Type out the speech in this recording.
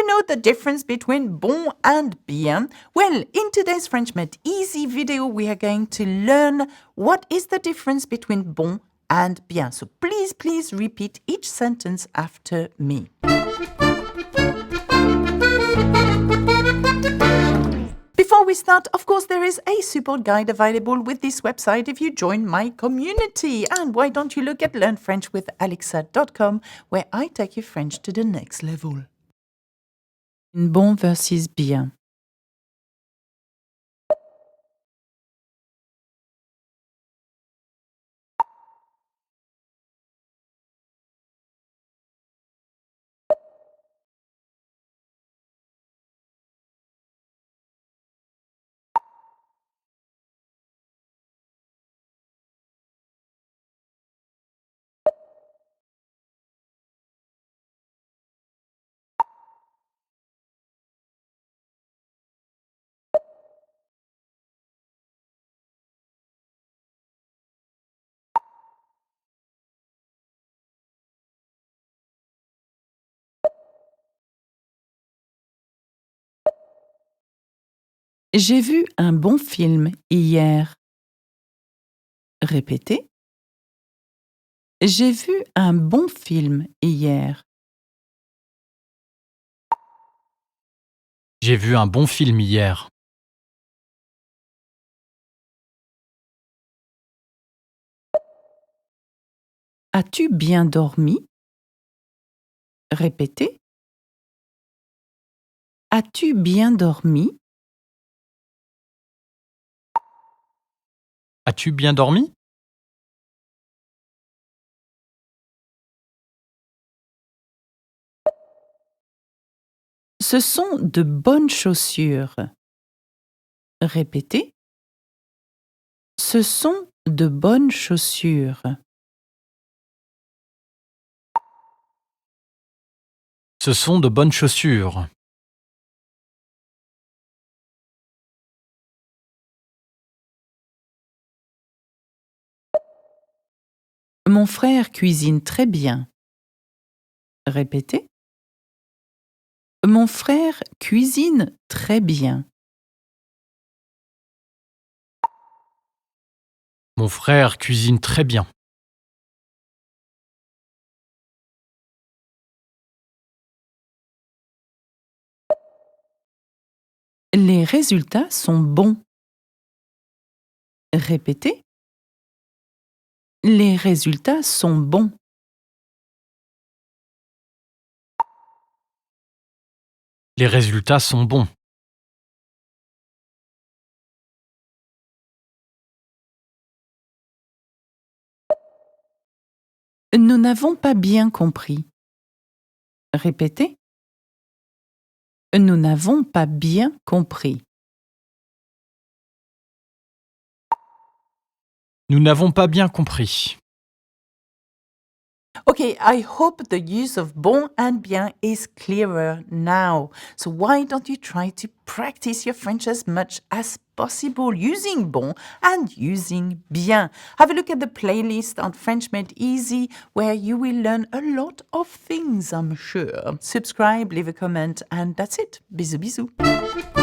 you know the difference between bon and bien? Well, in today's French Made Easy video, we are going to learn what is the difference between bon and bien. So please repeat each sentence after me. Before we start, of course, there is a support guide available with this website if you join my community. And why don't you look at learnfrenchwithalexa.com, where I take your French to the next level. Bon versus bien. J'ai vu un bon film hier. Répétez. J'ai vu un bon film hier. J'ai vu un bon film hier. As-tu bien dormi? Répétez. As-tu bien dormi? As-tu bien dormi? Ce sont de bonnes chaussures. Répétez. Ce sont de bonnes chaussures. Ce sont de bonnes chaussures. Mon frère cuisine très bien. Répétez. Mon frère cuisine très bien. Mon frère cuisine très bien. Les résultats sont bons. Répétez. Les résultats sont bons. Les résultats sont bons. Nous n'avons pas bien compris. Répétez. Nous n'avons pas bien compris. Nous n'avons pas bien compris. Okay, I hope the use of bon and bien is clearer now. So why don't you try to practice your French as much as possible using bon and using bien? Have a look at the playlist on French Made Easy, where you will learn a lot of things, I'm sure. Subscribe, leave a comment, and that's it. Bisous, bisous.